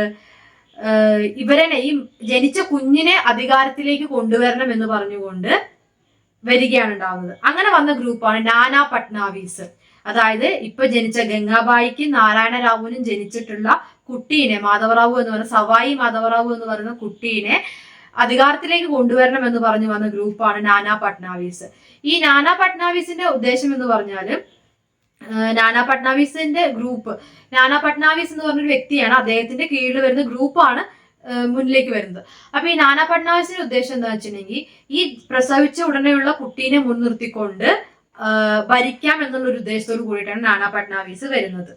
ഇവരെ ഈ ജനിച്ച കുഞ്ഞിനെ അധികാരത്തിലേക്ക് കൊണ്ടുവരണം എന്ന് പറഞ്ഞുകൊണ്ട് വരികയാണ് ഉണ്ടാവുന്നത്. അങ്ങനെ വന്ന ഗ്രൂപ്പാണ് നാനാ പട്നാവിസ്. അതായത് ഇപ്പൊ ജനിച്ച ഗംഗാബായിക്ക് നാരായണ റാവുവിനും ജനിച്ചിട്ടുള്ള കുട്ടീനെ, മാധവറാവു എന്ന് പറയുന്ന സവായി മാധവറാവു എന്ന് പറയുന്ന കുട്ടീനെ അധികാരത്തിലേക്ക് കൊണ്ടുവരണം എന്ന് പറഞ്ഞു വന്ന ഗ്രൂപ്പാണ് നാനാ പട്നാവിസ്. ഈ നാനാ പട്നാവിസിന്റെ ഉദ്ദേശം എന്ന് പറഞ്ഞാല്, നാനാ പട്നാവിസിന്റെ ഗ്രൂപ്പ്, നാനാ പട്നാവിസ് എന്ന് പറഞ്ഞൊരു വ്യക്തിയാണ്, അദ്ദേഹത്തിന്റെ കീഴിൽ വരുന്ന ഗ്രൂപ്പാണ് മുന്നിലേക്ക് വരുന്നത്. അപ്പൊ ഈ നാനാ പട്നാവിസിന്റെ ഉദ്ദേശം എന്താ വെച്ചിട്ടുണ്ടെങ്കിൽ, ഈ പ്രസവിച്ച ഉടനെയുള്ള കുട്ടീനെ മുൻനിർത്തിക്കൊണ്ട് ഭരിക്കാം എന്നുള്ള ഒരു ഉദ്ദേശത്തോട് കൂടിയിട്ടാണ് നാനാ പട്നാവിസ് വരുന്നത്.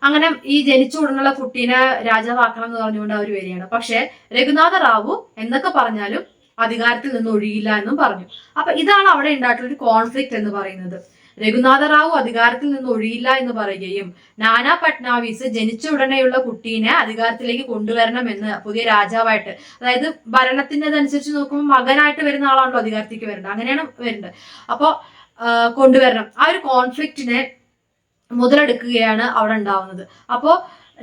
അങ്ങനെ ഈ ജനിച്ച ഉടനെയുള്ള കുട്ടീനെ രാജാവാക്കണം എന്ന് പറഞ്ഞുകൊണ്ട് അവർ വരികയാണ്. പക്ഷെ രഘുനാഥ റാവു എന്തൊക്കെ പറഞ്ഞാലും അധികാരത്തിൽ നിന്ന് ഒഴിയില്ല എന്നും പറഞ്ഞു. അപ്പൊ ഇതാണ് അവിടെ ഉണ്ടായിട്ടുള്ള ഒരു കോൺഫ്ലിക്റ്റ് എന്ന് പറയുന്നത്. രഘുനാഥ റാവു അധികാരത്തിൽ നിന്ന് ഒഴിയില്ല എന്ന് പറയുകയും നാനാ പട്നാവിസ് ജനിച്ച ഉടനെയുള്ള കുട്ടീനെ അധികാരത്തിലേക്ക് കൊണ്ടുവരണമെന്ന് പുതിയ രാജാവായിട്ട്, അതായത് ഭരണത്തിൻ്റെതനുസരിച്ച് നോക്കുമ്പോൾ മകനായിട്ട് വരുന്ന ആളാണല്ലോ അധികാരത്തിലേക്ക് വരേണ്ടത്, അങ്ങനെയാണ് വരേണ്ടത്. അപ്പോ കൊണ്ടുവരണം. ആ ഒരു കോൺഫ്ലിക്റ്റിനെ മുതലെടുക്കുകയാണ് അവിടെ ഉണ്ടാവുന്നത്. അപ്പോ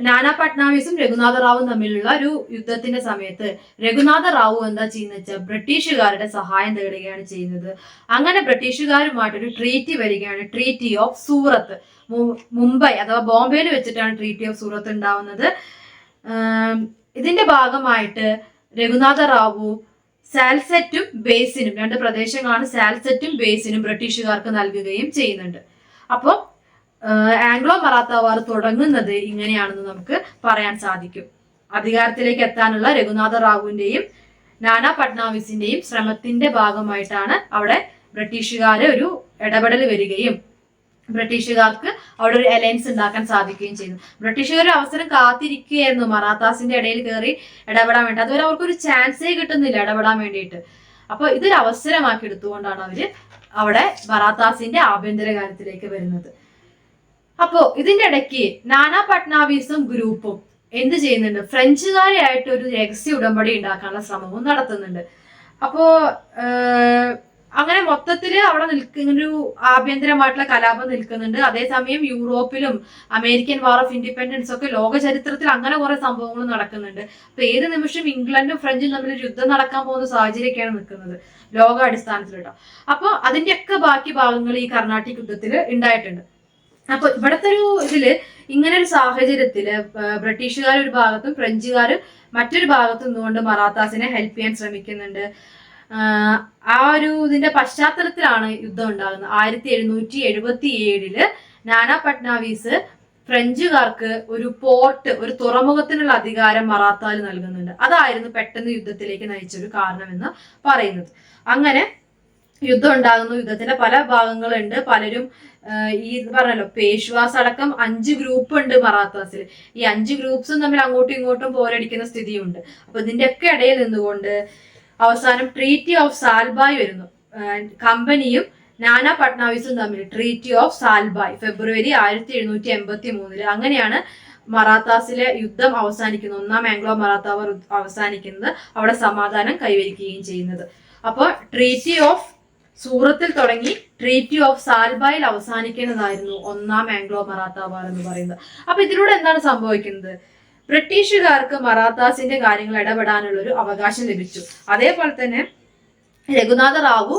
നാനാ പട്നാവിസും രഘുനാഥ റാവുവും തമ്മിലുള്ള ഒരു യുദ്ധത്തിന്റെ സമയത്ത് രഘുനാഥ റാവു എന്താ ചെയ്യുന്നത് വെച്ചാൽ ബ്രിട്ടീഷുകാരുടെ സഹായം തേടുകയാണ് ചെയ്യുന്നത്. അങ്ങനെ ബ്രിട്ടീഷുകാരുമായിട്ടൊരു ട്രീറ്റി വരികയാണ്, ട്രീറ്റി ഓഫ് സൂറത്ത്. മുംബൈ അഥവാ ബോംബെയിൽ വെച്ചിട്ടാണ് ട്രീറ്റി ഓഫ് സൂറത്ത് ഉണ്ടാവുന്നത്. ഇതിന്റെ ഭാഗമായിട്ട് രഘുനാഥ റാവു സാൽസെറ്റും ബേസിനും, രണ്ട് പ്രദേശങ്ങളാണ് സാൽസെറ്റും ബേസിനും ബ്രിട്ടീഷുകാർക്ക് നൽകുകയും ചെയ്യുന്നുണ്ട്. അപ്പോൾ ആംഗ്ലോ മറാത്ത വാർ തുടങ്ങുന്നത് ഇങ്ങനെയാണെന്ന് നമുക്ക് പറയാൻ സാധിക്കും. അധികാരത്തിലേക്ക് എത്താനുള്ള രഘുനാഥ റാവുവിന്റെയും നാനാ പട്നാവിസിന്റെയും ശ്രമത്തിന്റെ ഭാഗമായിട്ടാണ് അവിടെ ബ്രിട്ടീഷുകാര് ഒരു ഇടപെടൽ വരികയും ബ്രിട്ടീഷുകാർക്ക് അവിടെ ഒരു അലയൻസ് ഉണ്ടാക്കാൻ സാധിക്കുകയും ചെയ്തു. ബ്രിട്ടീഷുകാർ അവസരം കാത്തിരിക്കുകയായിരുന്നു മറാത്താസിന്റെ ഇടയിൽ കയറി ഇടപെടാൻ വേണ്ടി. അതുവരെ അവർക്കൊരു ചാൻസേ കിട്ടുന്നില്ല ഇടപെടാൻ വേണ്ടിയിട്ട്. അപ്പൊ ഇതൊരു അവസരമാക്കി എടുത്തുകൊണ്ടാണ് അവര് അവിടെ മറാത്താസിന്റെ ആഭ്യന്തര കാര്യത്തിലേക്ക് വരുന്നത്. അപ്പോ ഇതിന്റെ ഇടയ്ക്ക് നാനാ പട്നാവിസും ഗ്രൂപ്പും എന്ത് ചെയ്യുന്നുണ്ട്, ഫ്രഞ്ചുകാരെ ആയിട്ട് ഒരു രഹസ്യ ഉടമ്പടി ഉണ്ടാക്കാനുള്ള ശ്രമവും നടത്തുന്നുണ്ട്. അപ്പോ അങ്ങനെ മൊത്തത്തില് അവിടെ ഒരു ആഭ്യന്തരമായിട്ടുള്ള കലാപം നിൽക്കുന്നുണ്ട്. അതേസമയം യൂറോപ്പിലും അമേരിക്കൻ വാർ ഓഫ് ഇൻഡിപെൻഡൻസ് ഒക്കെ ലോക ചരിത്രത്തിൽ അങ്ങനെ കുറെ സംഭവങ്ങൾ നടക്കുന്നുണ്ട്. അപ്പൊ ഏത് നിമിഷം ഇംഗ്ലണ്ടും ഫ്രഞ്ചും തമ്മിൽ യുദ്ധം നടക്കാൻ പോകുന്ന സാഹചര്യമൊക്കെയാണ് നിൽക്കുന്നത് ലോക അടിസ്ഥാനത്തിൽ കേട്ടോ. അപ്പൊ അതിന്റെയൊക്കെ ബാക്കി ഭാഗങ്ങൾ ഈ കർണാട്ടിക് യുദ്ധത്തിൽ ഉണ്ടായിട്ടുണ്ട്. അപ്പൊ ഇവിടത്തെ ഒരു ഇതില് ഇങ്ങനെ ഒരു സാഹചര്യത്തില് ബ്രിട്ടീഷുകാർ ഒരു ഭാഗത്തും ഫ്രഞ്ചുകാർ മറ്റൊരു ഭാഗത്തും നിന്നുകൊണ്ട് മറാത്താസിനെ ഹെൽപ്പ് ചെയ്യാൻ ശ്രമിക്കുന്നുണ്ട്. ആ ഒരു ഇതിന്റെ പശ്ചാത്തലത്തിലാണ് യുദ്ധം ഉണ്ടാകുന്നത്. 1777 നാനാ പട്നാവിസ് ഫ്രഞ്ചുകാർക്ക് ഒരു പോർട്ട്, ഒരു തുറമുഖത്തിനുള്ള അധികാരം മറാത്താൽ നൽകുന്നുണ്ട്. അതായിരുന്നു പെട്ടെന്ന് യുദ്ധത്തിലേക്ക് നയിച്ചൊരു കാരണമെന്ന് പറയുന്നത്. അങ്ങനെ യുദ്ധം ഉണ്ടാകുന്നു. യുദ്ധത്തിന്റെ പല ഭാഗങ്ങളുണ്ട്. പലരും ഈ പറഞ്ഞല്ലോ പേഷ്വാസ് അടക്കം 5 ഗ്രൂപ്പ് ഉണ്ട് മറാത്താസിൽ. ഈ 5 ഗ്രൂപ്പ്സും തമ്മിൽ അങ്ങോട്ടും ഇങ്ങോട്ടും പോരടിക്കുന്ന സ്ഥിതിയുണ്ട്. അപ്പൊ ഇതിന്റെയൊക്കെ ഇടയിൽ നിന്നുകൊണ്ട് അവസാനം ട്രീറ്റി ഓഫ് സാൽബായ് വരുന്നു. കമ്പനിയും നാനാ പട്നാവിസും തമ്മിൽ ട്രീറ്റി ഓഫ് സാൽബായ് ഫെബ്രുവരി 1783. അങ്ങനെയാണ് മറാത്താസിലെ യുദ്ധം അവസാനിക്കുന്നത്. ഒന്നാം ആംഗ്ലോ മറാത്ത വാർ അവസാനിക്കുന്നത്. അവിടെ സമാധാനം കൈവരിക്കുകയും ചെയ്യുന്നത്. അപ്പോൾ ട്രീറ്റി ഓഫ് സൂറത്തിൽ തുടങ്ങി ട്രീറ്റി ഓഫ് സാൽബായിൽ അവസാനിക്കുന്നതായിരുന്നു ഒന്നാം ആംഗ്ലോ മറാത്ത വാർ എന്ന് പറയുന്നത്. അപ്പൊ ഇതിലൂടെ എന്താണ് സംഭവിക്കുന്നത്? ബ്രിട്ടീഷുകാർക്ക് മറാത്താസിന്റെ കാര്യങ്ങൾ ഇടപെടാനുള്ള ഒരു അവകാശം ലഭിച്ചു. അതേപോലെ തന്നെ രഘുനാഥ റാവു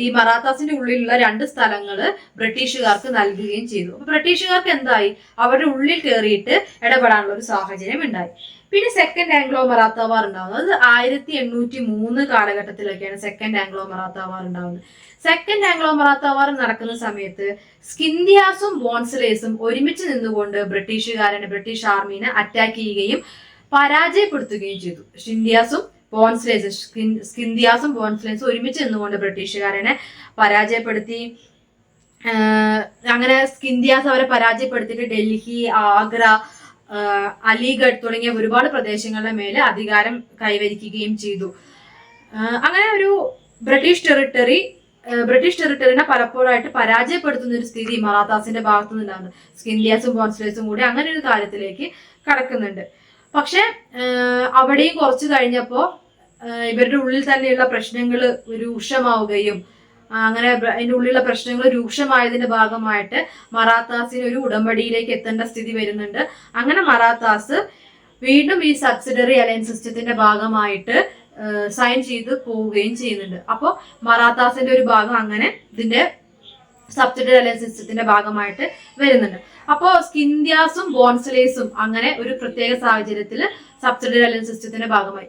ഈ മറാത്താസിന്റെ ഉള്ളിലുള്ള 2 സ്ഥലങ്ങള് ബ്രിട്ടീഷുകാർക്ക് നൽകുകയും ചെയ്തു. അപ്പൊ ബ്രിട്ടീഷുകാർക്ക് എന്തായി, അവരുടെ ഉള്ളിൽ കയറിയിട്ട് ഇടപെടാനുള്ള ഒരു സാഹചര്യം ഉണ്ടായി. പിന്നെ സെക്കൻഡ് ആംഗ്ലോ മറാത്ത വാർ ഉണ്ടാവുന്നത്. അത് 1803 കാലഘട്ടത്തിലൊക്കെയാണ് സെക്കൻഡ് ആംഗ്ലോ മറാത്ത വാർ ഉണ്ടാവുന്നത്. സെക്കൻഡ് ആംഗ്ലോ മറാത്ത വാർ നടക്കുന്ന സമയത്ത് സ്കിന്ദിയാസും ബോൺസ്ലേസും ഒരുമിച്ച് നിന്നുകൊണ്ട് ബ്രിട്ടീഷ് ആർമീനെ അറ്റാക്ക് ചെയ്യുകയും പരാജയപ്പെടുത്തുകയും ചെയ്തു. സ്കിന്ദിയാസും ബോൺസ്ലേസും ഒരുമിച്ച് നിന്നുകൊണ്ട് ബ്രിട്ടീഷുകാരനെ പരാജയപ്പെടുത്തി. അങ്ങനെ സ്കിന്ദിയാസ് അവരെ പരാജയപ്പെടുത്തിയിട്ട് ഡൽഹി, ആഗ്ര, അലിഗഡ് തുടങ്ങിയ ഒരുപാട് പ്രദേശങ്ങളുടെ മേലെ അധികാരം കൈവരിക്കുകയും ചെയ്തു. അങ്ങനെ ഒരു ബ്രിട്ടീഷ് ടെറിട്ടറിനെ പലപ്പോഴായിട്ട് പരാജയപ്പെടുത്തുന്ന ഒരു സ്ഥിതി മറാത്താസിന്റെ ഭാഗത്തു നിന്നുണ്ടാകുന്നത്. സ്കിന്ദിയാസും ബോൺസ്ലേസും കൂടി അങ്ങനെ ഒരു കാര്യത്തിലേക്ക് കടക്കുന്നുണ്ട്. പക്ഷെ അവിടെയും കുറച്ച് കഴിഞ്ഞപ്പോ ഇവരുടെ ഉള്ളിൽ തന്നെയുള്ള പ്രശ്നങ്ങൾ രൂക്ഷമാവുകയും അങ്ങനെ അതിന്റെ ഉള്ളിലുള്ള പ്രശ്നങ്ങൾ രൂക്ഷമായതിന്റെ ഭാഗമായിട്ട് മറാത്താസിന് ഒരു ഉടമ്പടിയിലേക്ക് എത്തേണ്ട സ്ഥിതി വരുന്നുണ്ട്. അങ്ങനെ മറാത്താസ് വീണ്ടും ഈ സബ്സിഡറി അലയൻസ് സിസ്റ്റത്തിന്റെ ഭാഗമായിട്ട് സൈൻ ചെയ്ത് പോവുകയും ചെയ്യുന്നുണ്ട്. അപ്പോൾ മറാത്താസിന്റെ ഒരു ഭാഗം അങ്ങനെ ഇതിന്റെ സബ്സിഡറി അലയൻസ് സിസ്റ്റത്തിന്റെ ഭാഗമായിട്ട് വരുന്നുണ്ട്. അപ്പോൾ സ്കിന്ദിയാസും ബോൺസ്ലേസും അങ്ങനെ ഒരു പ്രത്യേക സാഹചര്യത്തിൽ സബ്സിഡറി അലയൻസ് സിസ്റ്റത്തിന്റെ ഭാഗമായി.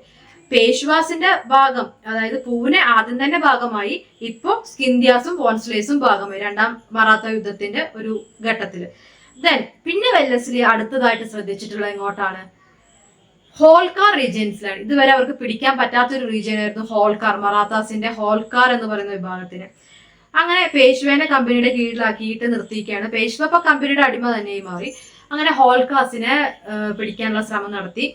പേഷ്വാസിന്റെ ഭാഗം, അതായത് പൂനെ ആദ്യം തന്നെ ഭാഗമായി. ഇപ്പോ സ്കിന്ദിയാസും ബോൺസ്ലേസും ഭാഗമായി രണ്ടാം മറാത്ത യുദ്ധത്തിന്റെ ഒരു ഘട്ടത്തില്. പിന്നെ വെല്ലസ്ലി അടുത്തതായിട്ട് ശ്രദ്ധിച്ചിട്ടുള്ള എങ്ങോട്ടാണ്? ഹോൾക്കാർ റീജിയൻസിലാണ്. ഇതുവരെ അവർക്ക് പിടിക്കാൻ പറ്റാത്തൊരു റീജിയൻ ആയിരുന്നു ഹോൾക്കാർ, മറാത്താസിന്റെ ഹോൾക്കാർ എന്ന് പറയുന്ന വിഭാഗത്തിന്. അങ്ങനെ പേഷ്വേനെ കമ്പനിയുടെ കീഴിലാക്കിയിട്ട് നിർത്തിയിരിക്കുകയാണ്. പേഷ്വ ഇപ്പൊ കമ്പനിയുടെ അടിമ തന്നെയായി മാറി. അങ്ങനെ ഹോൾക്കാസിനെ പിടിക്കാനുള്ള ശ്രമം നടത്തി.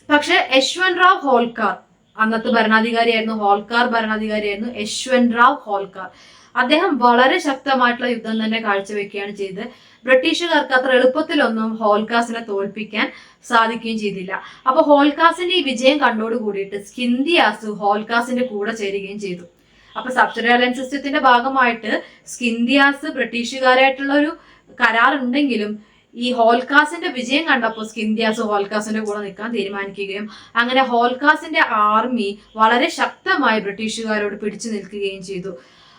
പക്ഷെ യശ്വന്ത് റാവ് ഹോൾക്കാർ അന്നത്തെ ഭരണാധികാരിയായിരുന്നു. ഹോൾക്കാർ ഭരണാധികാരിയായിരുന്നു യശ്വന്ത് റാവ് ഹോൾക്കാർ. അദ്ദേഹം വളരെ ശക്തമായിട്ടുള്ള യുദ്ധം തന്നെ കാഴ്ചവെക്കുകയാണ് ചെയ്തത്. ബ്രിട്ടീഷുകാർക്ക് അത്ര എളുപ്പത്തിലൊന്നും ഹോൾക്കാസിനെ തോൽപ്പിക്കാൻ സാധിക്കുകയും ചെയ്തില്ല. അപ്പൊ ഹോൾക്കാസിന്റെ ഈ വിജയം കണ്ടോടുകൂടിയിട്ട് സ്കിന്ദിയാസ് ഹോൾക്കാസിന്റെ കൂടെ ചേരുകയും ചെയ്തു. അപ്പൊ സബ്സിഡറി അലയൻസ് സിസ്റ്റത്തിന്റെ ഭാഗമായിട്ട് സ്കിന്ദിയാസ് ബ്രിട്ടീഷുകാരായിട്ടുള്ള ഒരു കരാർ ഉണ്ടെങ്കിലും ഈ ഹോൾക്കാസിന്റെ വിജയം കണ്ടപ്പോൾ സ്കിന്ദിയാസ് ഹോൾക്കാസിന്റെ കൂടെ നിൽക്കാൻ തീരുമാനിക്കുകയും അങ്ങനെ ഹോൾക്കാസിന്റെ ആർമി വളരെ ശക്തമായി ബ്രിട്ടീഷുകാരോട് പിടിച്ചു നിൽക്കുകയും ചെയ്തു.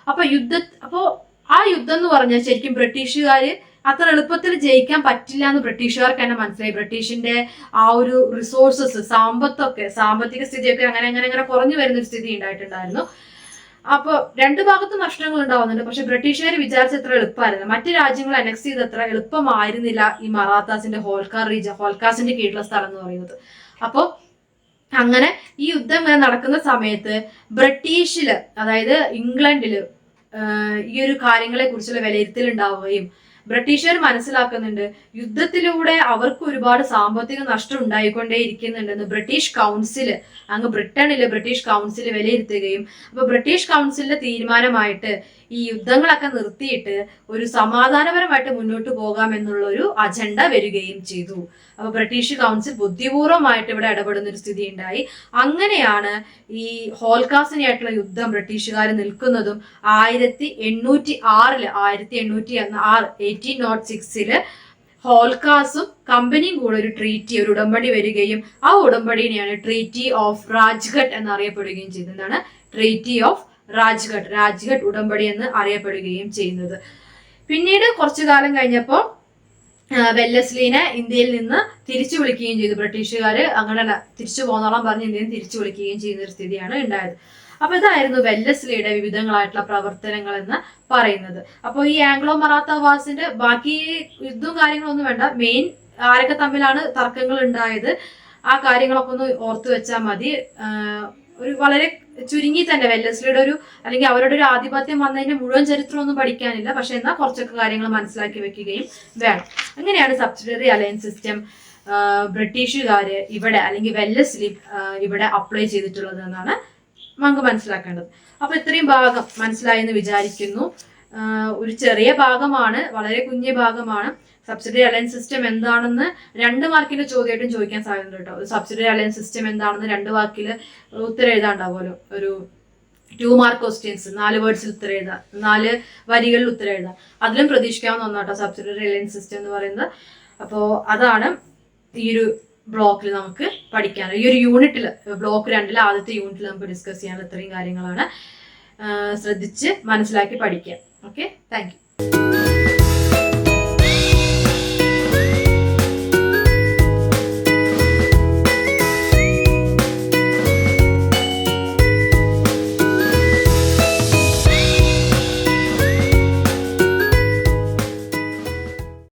അപ്പൊ ആ യുദ്ധം എന്ന് പറഞ്ഞാൽ ശരിക്കും ബ്രിട്ടീഷുകാര് അത്ര എളുപ്പത്തിൽ ജയിക്കാൻ പറ്റില്ല എന്ന് ബ്രിട്ടീഷുകാർക്ക് തന്നെ മനസ്സിലായി. ബ്രിട്ടീഷിന്റെ ആ ഒരു റിസോഴ്സസ്, സാമ്പത്തിക സ്ഥിതിയൊക്കെ അങ്ങനെ കുറഞ്ഞു വരുന്ന ഒരു സ്ഥിതി ഉണ്ടായിട്ടുണ്ടായിരുന്നു. അപ്പൊ രണ്ടു ഭാഗത്തും നഷ്ടങ്ങൾ ഉണ്ടാവുന്നുണ്ട്. പക്ഷെ ബ്രിട്ടീഷുകാർ വിചാരിച്ചത്ര എളുപ്പമായിരുന്നു. മറ്റു രാജ്യങ്ങൾ അനക്സ് ചെയ്തത്ര എളുപ്പമായിരുന്നില്ല ഈ മറാത്താസിന്റെ ഹോൾക്കാസിന്റെ കീഴിലുള്ള സ്ഥലം എന്ന് പറയുന്നത്. അപ്പോ അങ്ങനെ ഈ യുദ്ധം ഇങ്ങനെ നടക്കുന്ന സമയത്ത് ബ്രിട്ടീഷില്, അതായത് ഇംഗ്ലണ്ടില് ഈ ഒരു കാര്യങ്ങളെ കുറിച്ചുള്ള വിലയിരുത്തൽ ഉണ്ടാവുകയും ബ്രിട്ടീഷുകാർ മനസ്സിലാക്കുന്നുണ്ട് യുദ്ധത്തിലൂടെ അവർക്ക് ഒരുപാട് സാമ്പത്തിക നഷ്ടം ഉണ്ടായിക്കൊണ്ടേയിരിക്കുന്നുണ്ടെന്ന് ബ്രിട്ടീഷ് കൗൺസില്, ബ്രിട്ടനിലെ ബ്രിട്ടീഷ് കൗൺസില് വിലയിരുത്തുകയും അപ്പൊ ബ്രിട്ടീഷ് കൗൺസിലിന്റെ തീരുമാനമായിട്ട് ഈ യുദ്ധങ്ങളൊക്കെ നിർത്തിയിട്ട് ഒരു സമാധാനപരമായിട്ട് മുന്നോട്ട് പോകാം എന്നുള്ള ഒരു അജണ്ട വരികയും ചെയ്തു. അപ്പൊ ബ്രിട്ടീഷ് കൗൺസിൽ ബുദ്ധിപൂർവമായിട്ട് ഇവിടെ ഇടപെടുന്ന ഒരു സ്ഥിതി ഉണ്ടായി. അങ്ങനെയാണ് ഈ ഹോൾക്കാസിനായിട്ടുള്ള യുദ്ധം ബ്രിട്ടീഷുകാർ നിൽക്കുന്നതും 1806 ഹോൾക്കാസും കമ്പനിയും കൂടെ ഒരു ഉടമ്പടി വരികയും ആ ഉടമ്പടിനെയാണ് ട്രീറ്റി ഓഫ് രാജ്ഘട്ട് എന്നറിയപ്പെടുകയും ചെയ്തത്. എന്താണ് ട്രീറ്റി ഓഫ് രാജ്ഘട്ട് ഉടമ്പടി എന്ന് അറിയപ്പെടുകയും ചെയ്യുന്നത്. പിന്നീട് കുറച്ചു കാലം കഴിഞ്ഞപ്പോൾ വെല്ലസ്ലീനെ ഇന്ത്യയിൽ നിന്ന് തിരിച്ചു വിളിക്കുകയും ചെയ്തു. ബ്രിട്ടീഷുകാര് അങ്ങനെ തിരിച്ചു പോന്നോളാൻ പറഞ്ഞ് ഇന്ത്യയിൽ തിരിച്ചു വിളിക്കുകയും ചെയ്യുന്ന ഒരു സ്ഥിതിയാണ് ഉണ്ടായത്. അപ്പൊ ഇതായിരുന്നു വെല്ലസ്ലിയുടെ വിവിധങ്ങളായിട്ടുള്ള പ്രവർത്തനങ്ങൾ എന്ന് പറയുന്നത്. അപ്പോൾ ഈ ആംഗ്ലോ മറാത്ത വാസിന്റെ ബാക്കി യുദ്ധവും കാര്യങ്ങളൊന്നും വേണ്ട, മെയിൻ ആരൊക്കെ തമ്മിലാണ് തർക്കങ്ങൾ ഉണ്ടായത് ആ കാര്യങ്ങളൊക്കെ ഒന്ന് ഓർത്തു വെച്ചാൽ മതി. ഒരു വളരെ ചുരുങ്ങി തന്നെ വെല്ലസ്ലിയുടെ അല്ലെങ്കിൽ അവരുടെ ഒരു ആധിപത്യം വന്നതിന്റെ മുഴുവൻ ചരിത്രമൊന്നും പഠിക്കാനില്ല. പക്ഷെ എന്നാൽ കുറച്ചൊക്കെ കാര്യങ്ങൾ മനസ്സിലാക്കി വെക്കുകയും വേണം. അങ്ങനെയാണ് സബ്സിഡറി അലയൻസ് സിസ്റ്റം ബ്രിട്ടീഷുകാര് ഇവിടെ അല്ലെങ്കിൽ വെല്ലസ്ലി ഇവിടെ അപ്ലൈ ചെയ്തിട്ടുള്ളത് എന്നാണ് നമുക്ക് മനസ്സിലാക്കേണ്ടത്. അപ്പൊ ഇത്രയും ഭാഗം മനസ്സിലായി എന്ന് വിചാരിക്കുന്നു. ഒരു ചെറിയ ഭാഗമാണ്, വളരെ കുഞ്ഞു ഭാഗമാണ്. സബ്സിഡറി അലയൻസ് സിസ്റ്റം എന്താണെന്ന് 2 മാർക്കിന്റെ ചോദ്യമായിട്ടും ചോദിക്കാൻ സാധ്യത കേട്ടോ. സബ്സിഡറി അലയൻസ് സിസ്റ്റം എന്താണെന്ന് 2 വാക്കിൽ ഉത്തരം എഴുതാണ്ടാവുമല്ലോ. ഒരു 2 മാർക്ക് ക്വസ്റ്റ്യൻസ് 4 വേർഡ്സിൽ ഉത്തരം എഴുതാം, 4 വരികളിൽ ഉത്തരം എഴുതാം. അതിലും പ്രതീക്ഷിക്കാവുന്ന ഒന്നാട്ടോ സബ്സിഡറി അലയൻസ് സിസ്റ്റം എന്ന് പറയുന്നത്. അപ്പോൾ അതാണ് ഈ ഒരു ബ്ലോക്കിൽ നമുക്ക് പഠിക്കാൻ, ഈ ഒരു യൂണിറ്റിൽ ബ്ലോക്ക് 2 ആദ്യത്തെ യൂണിറ്റിൽ നമുക്ക് ഡിസ്കസ് ചെയ്യാനുള്ള ഇത്രയും കാര്യങ്ങളാണ്. ശ്രദ്ധിച്ച് മനസ്സിലാക്കി പഠിക്കാം. Okay, thank you.